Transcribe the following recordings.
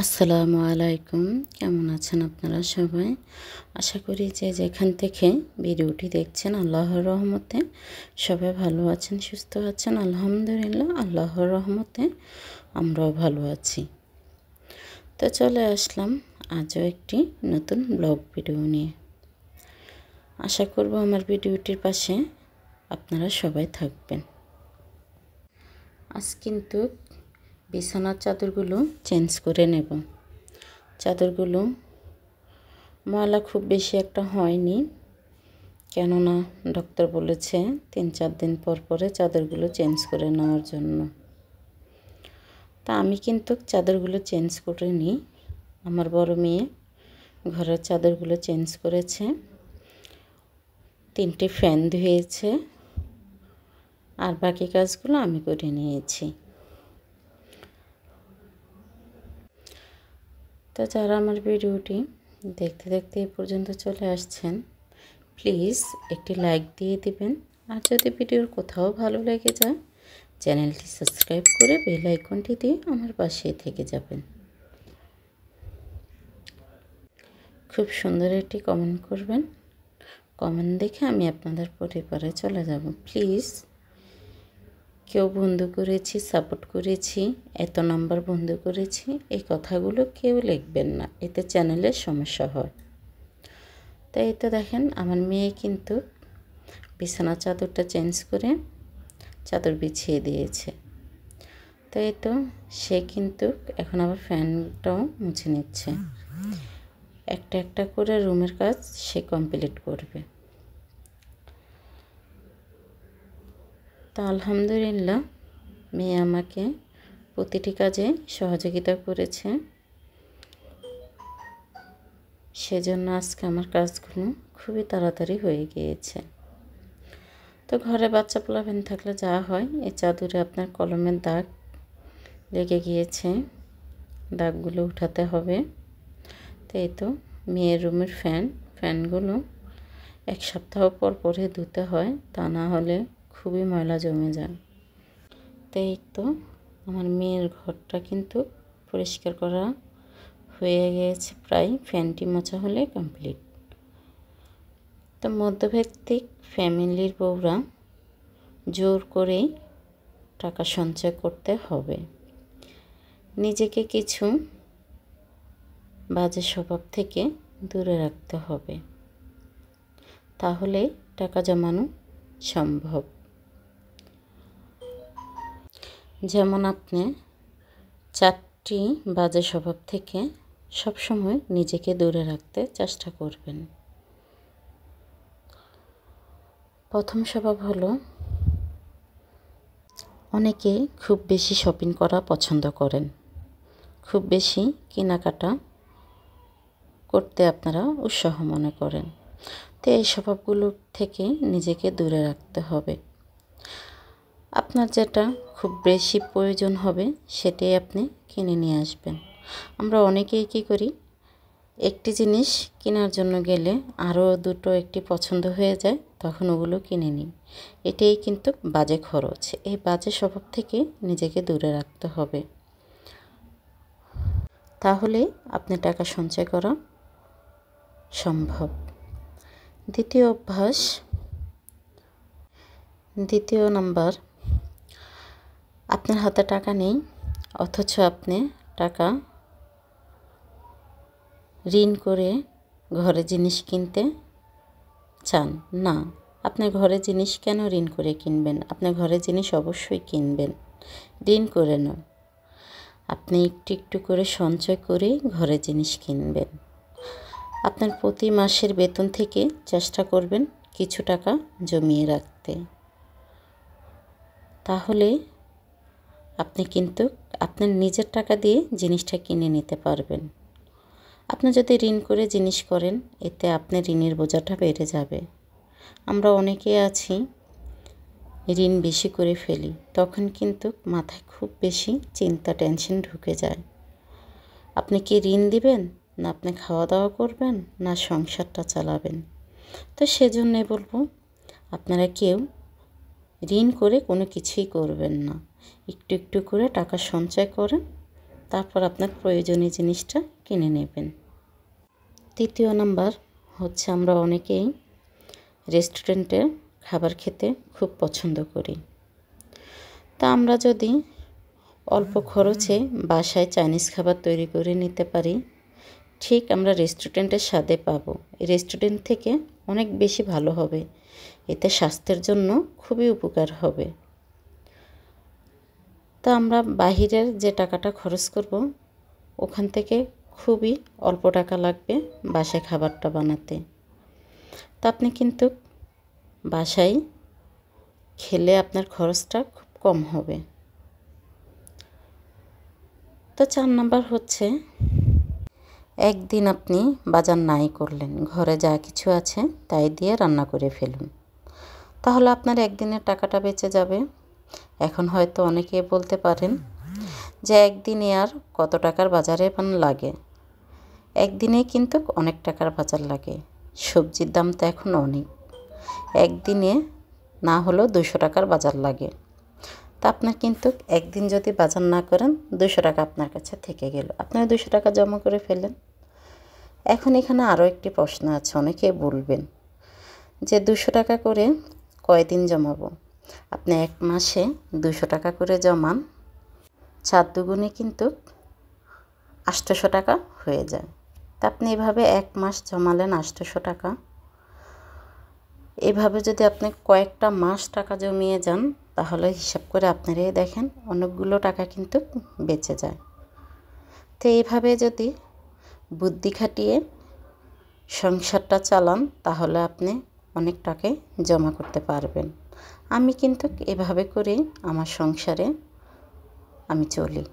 আসসালামু আলাইকুম। কেমন আছেন আপনারা সবাই? আশা করি যে যেখান থেকে ভিডিওটি দেখছেন আল্লাহর রহমতে সবাই ভালো আছেন, সুস্থ আছেন। আলহামদুলিল্লাহ, আল্লাহর রহমতে আমরাও ভালো আছি। তো চলে আসলাম আজও একটি নতুন ব্লগ ভিডিও নিয়ে। আশা করব আমার ভিডিওটির পাশে আপনারা সবাই থাকবেন। আজ কিন্তু বিছানার চাদরগুলো চেঞ্জ করে নেব। চাদরগুলো ময়লা খুব বেশি একটা হয়নি, কেননা ডক্টর বলেছে 3-4 দিন পর পরে চাদরগুলো চেঞ্জ করে নেওয়ার জন্য। তা আমি কিন্তু চাদরগুলো চেঞ্জ করিনি, আমার বড় মেয়ে ঘরের চাদরগুলো চেঞ্জ করেছে। 3টে ফ্যান ধুয়েছে, আর বাকি কাজগুলো আমি করে নিয়েছি। তো যারা আমার ভিডিওটি দেখতে দেখতে এই পর্যন্ত চলে আসছেন, প্লিজ একটি লাইক দিয়ে দিবেন। আর যদি ভিডিওর কোথাও ভালো লেগে যায়, চ্যানেলটি সাবস্ক্রাইব করে বেল আইকনটি দিয়ে আমার পাশে থেকে যাবেন। খুব সুন্দর একটি কমেন্ট করবেন। কমেন্ট দেখে আমি আপনাদের পরিবারে চলে যাব। প্লিজ, কেউ বন্ধু করেছি, সাপোর্ট করেছি, এত নাম্বার বন্ধ করেছি, এই কথাগুলো কেউ লিখবেন না, এতে চ্যানেলের সমস্যা হয়। তাই তো দেখেন, আমার মেয়ে কিন্তু বিছানার চাদরটা চেঞ্জ করে চাদর বিছিয়ে দিয়েছে। তাই তো সে কিন্তু এখন আবার ফ্যানটাও মুছে নিচ্ছে। একটা একটা করে রুমের কাজ সে কমপ্লিট করবে। তা আলহামদুলিল্লাহ, মেয়ে আমাকে প্রতিটি কাজে সহযোগিতা করেছে, সেজন্য আজকে আমার কাজগুলো খুবই তাড়াতাড়ি হয়ে গিয়েছে। তো ঘরে বাচ্চা পোলাপান থাকলে যা হয়, এই চাদরে আপনার কলমের দাগ লেগে গিয়েছে, দাগগুলো উঠাতে হবে। তো এই তো মেয়ের রুমের ফ্যানগুলো 1 সপ্তাহ পর পরে ধুতে হয়, তা না হলে খুবই ময়লা জমে যায়। তো এই তো আমার মেয়ের ঘরটা কিন্তু পরিষ্কার করা হয়ে গিয়েছে, প্রায় ফ্যানটি মোছা হলে কমপ্লিট। তো মধ্যবিত্ত ফ্যামিলির বউরা জোর করেই টাকা সঞ্চয় করতে হবে, নিজেকে কিছু বাজে স্বভাব থেকে দূরে রাখতে হবে, তাহলে টাকা জমানো সম্ভব। যেমন আপনি 4টি বাজে স্বভাব থেকে সবসময় নিজেকে দূরে রাখতে চেষ্টা করবেন। প্রথম স্বভাব হলো, অনেকে খুব বেশি শপিং করা পছন্দ করেন, খুব বেশি কেনাকাটা করতে আপনারা উৎসাহ মনে করেন। তো এই স্বভাবগুলো থেকে নিজেকে দূরে রাখতে হবে। আপনার যেটা খুব বেশি প্রয়োজন হবে সেটাই আপনি কিনে নিয়ে আসবেন। আমরা অনেকেই কী করি, একটি জিনিস কেনার জন্য গেলে আরও দুটো একটি পছন্দ হয়ে যায়, তখন ওগুলো কিনে নিই। এটাই কিন্তু বাজে খরচ। এই বাজে স্বভাব থেকে নিজেকে দূরে রাখতে হবে, তাহলে আপনি টাকা সঞ্চয় করা সম্ভব। দ্বিতীয় নাম্বার, আপনার হাতে টাকা নেই, অথচ আপনি টাকা ঋণ করে ঘরে জিনিস কিনতে চান না। আপনি ঘরে জিনিস কেন ঋণ করে কিনবেন? আপনি ঘরে জিনিস অবশ্যই কিনবেন, ঋণ করে নয়। আপনি একটু একটু করে সঞ্চয় করে ঘরে জিনিস কিনবেন। আপনার প্রতি মাসের বেতন থেকে চেষ্টা করবেন কিছু টাকা জমিয়ে রাখতে, তাহলে আপনি কিন্তু আপনার নিজের টাকা দিয়ে জিনিসটা কিনে নিতে পারবেন। আপনি যদি ঋণ করে জিনিস করেন, এতে আপনার ঋণের বোঝাটা বেড়ে যাবে। আমরা অনেকে আছি ঋণ বেশি করে ফেলি, তখন কিন্তু মাথায় খুব বেশি চিন্তা, টেনশন ঢুকে যায়। আপনি কি ঋণ দিবেন, না আপনি খাওয়া দাওয়া করবেন, না সংসারটা চালাবেন? তো সেজন্যই বলবো, আপনারা কেউ ঋণ করে কোনো কিছুই করবেন না। একটু একটু করে টাকা সঞ্চয় করেন, তারপর আপনার প্রয়োজনীয় জিনিসটা কিনে নেবেন। তৃতীয় নাম্বার হচ্ছে, আমরা অনেকেই রেস্টুরেন্টে খাবার খেতে খুব পছন্দ করি। তা আমরা যদি অল্প খরচে বাসায় চাইনিজ খাবার তৈরি করে নিতে পারি, ঠিক আমরা রেস্টুরেন্টের স্বাদে পাবো। এই রেস্টুরেন্ট থেকে অনেক বেশি ভালো হবে, এতে স্বাস্থ্যের জন্য খুবই উপকার হবে। তা আমরা বাহিরের যে টাকাটা খরচ করব, ওখান থেকে খুবই অল্প টাকা লাগবে বাসায় খাবারটা বানাতে। তা আপনি কিন্তু বাসায় খেলে আপনার খরচটা খুব কম হবে। তো 4 নাম্বার হচ্ছে, একদিন আপনি বাজার নাই করলেন, ঘরে যা কিছু আছে তাই দিয়ে রান্না করে ফেলুন, তাহলে আপনার একদিনের টাকাটা বেঁচে যাবে। এখন হয়তো অনেকে বলতে পারেন যে একদিনে আর কত টাকার বাজারে লাগে। একদিনে কিন্তু অনেক টাকার বাজার লাগে, সবজির দাম তো এখন অনেক। একদিনে না হলেও 200 টাকার বাজার লাগে। তা আপনার কিন্তু একদিন যদি বাজার না করেন, 200 টাকা আপনার কাছে থেকে গেল, আপনারা 200 টাকা জমা করে ফেলেন। এখন এখানে আরও একটি প্রশ্ন আছে, অনেকে বলবেন যে 200 টাকা করে কয়দিন জমাবো? আপনি এক মাসে 200 টাকা করে জমান, 4 দুগুণে কিন্তু 800 টাকা হয়ে যায়। তা আপনি এভাবে এক মাস জমালেন 800 টাকা। এভাবে যদি আপনি কয়েকটা মাস টাকা জমিয়ে যান, তাহলে হিসাব করে আপনারাই দেখেন অনেকগুলো টাকা কিন্তু বেঁচে যায়। তো এইভাবে যদি বুদ্ধি খাটিয়ে সংসারটা চালান, তাহলে আপনি অনেক টাকাই জমা করতে পারবেন। আমি কিন্তু এভাবে করেই আমার সংসারে আমি চলি,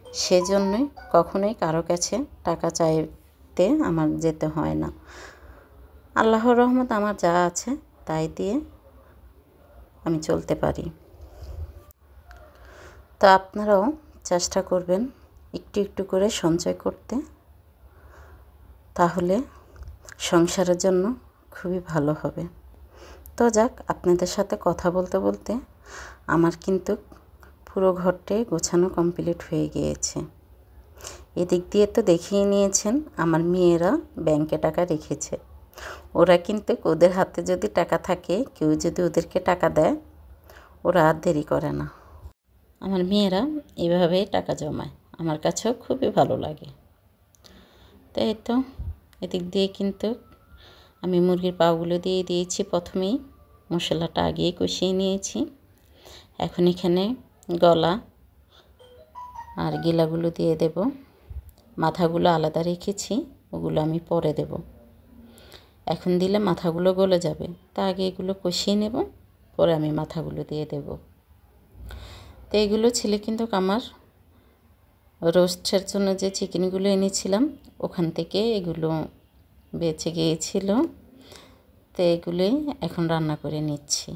সেজন্যই কখনোই কারো কাছে টাকা চাইতে আমার যেতে হয় না। আল্লাহর রহমত, আমার যা আছে তাই দিয়ে আমি চলতে পারি। তো আপনারাও চেষ্টা করবেন একটু একটু করে সঞ্চয় করতে, তাহলে সংসারের জন্য খুবই ভালো হবে। তো যাক, আপনাদের সাথে কথা বলতে বলতে আমার কিন্তু পুরো ঘরটাই গোছানো কমপ্লিট হয়ে গিয়েছে। এদিক দিয়ে তো দেখিয়ে নিয়েছেন আমার মেয়েরা ব্যাংকে টাকা রেখেছে। ওরা কিন্তু ওদের হাতে যদি টাকা থাকে, কেউ যদি ওদেরকে টাকা দেয়, ওরা আর দেরি করে না। আমার মেয়েরা এভাবেই টাকা জমায়, আমার কাছেও খুবই ভালো লাগে। তাই তো এদিক দিয়ে কিন্তু আমি মুরগির পাগুলো দিয়ে দিয়েছি, প্রথমেই মশলাটা আগেই কষিয়ে নিয়েছি। এখন এখানে গলা আর গিলাগুলো দিয়ে দেব, মাথাগুলো আলাদা রেখেছি, ওগুলো আমি পরে দেব। এখন দিলে মাথাগুলো গলে যাবে, তা আগে এগুলো কষিয়ে নেব, পরে আমি মাথাগুলো দিয়ে দেব। তো এগুলো ছিল কিন্তু আমার রোস্টের জন্য যে চিকেনগুলো এনেছিলাম, ওখান থেকে এগুলো বেঁচে গিয়েছিল। তো এগুলোই এখন রান্না করে নিচ্ছি।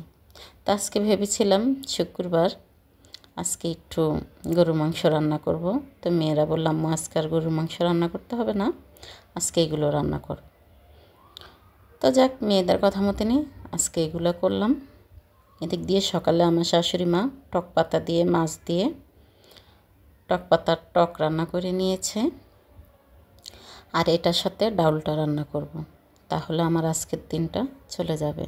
তো আজকে ভেবেছিলাম শুক্রবার, আজকে একটু গরু মাংস রান্না করব। তো মেয়েরা বললাম, আজকে আর গরুর মাংস রান্না করতে হবে না, আজকে এগুলো রান্না কর। তো যাক, মেয়েদের কথা মতনই আজকে এগুলো করলাম। এদিক দিয়ে সকালে আমার শাশুড়ি মা টক পাতা দিয়ে, মাছ দিয়ে টক পাতার টক রান্না করে নিয়েছে, আর এটার সাথে ডাউলটা রান্না করব, তাহলে আমার আজকের দিনটা চলে যাবে।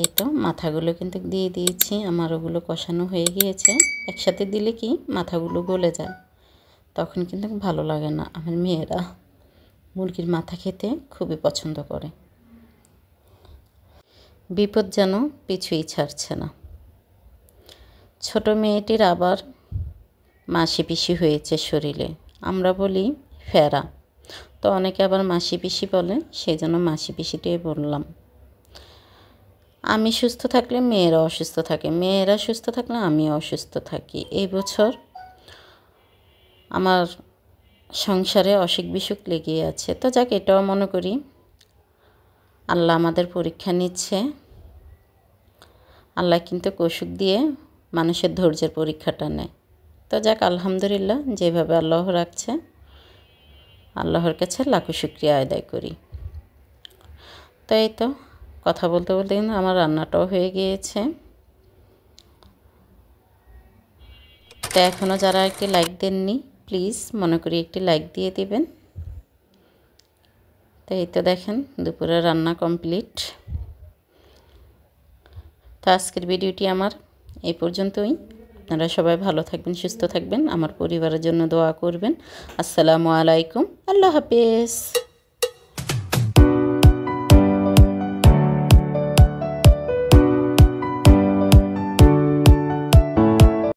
এই তো মাথাগুলো কিন্তু দিয়ে দিয়েছি, আমার ওগুলো কষানো হয়ে গিয়েছে। একসাথে দিলে কি মাথাগুলো গলে যায়, তখন কিন্তু ভালো লাগে না। আমার মেয়েরা মুরগির মাথা খেতে খুবই পছন্দ করে। বিপদ যেন পিছুই ছাড়ছে না। ছোট মেয়েটির আবার মাসি পিসি হয়েছে শরীরে, আমরা বলি ফেরা, তো অনেকে আবার মাসি পিসি বলে, সেই জন্য মাসি পিসিটাই বললাম। আমি সুস্থ থাকলে মেয়েরা অসুস্থ থাকে, মেয়েরা সুস্থ থাকলে আমিও অসুস্থ থাকি। এই বছর আমার সংসারে অসুখ বিসুখ লেগেই আছে। তো যাক, এটাও মনে করি আল্লাহ আমাদের পরীক্ষা নিচ্ছে। আল্লাহ কিন্তু অসুখ দিয়ে মানুষের ধৈর্যের পরীক্ষাটা নেয়। তো যাক, আলহামদুলিল্লাহ, যেভাবে আল্লাহ রাখছে, আল্লাহর কাছে লাখো শুকরিয়া আদায় করি। তো এই তো কথা বলতে বলতে কিন্তু আমার রান্নাটাও হয়ে গিয়েছে। তো এখনও যারা একটি লাইক দেননি, প্লিজ মনে করি একটি লাইক দিয়ে দিবেন। তো এই তো দেখেন দুপুরে রান্না কমপ্লিট। তো আজকের ভিডিওটি আমার এই পর্যন্তই। আপনারা সবাই ভালো থাকবেন, সুস্থ থাকবেন, আমার পরিবারের জন্য দোয়া করবেন। আসসালামু আলাইকুম, আল্লাহ হাফেজ।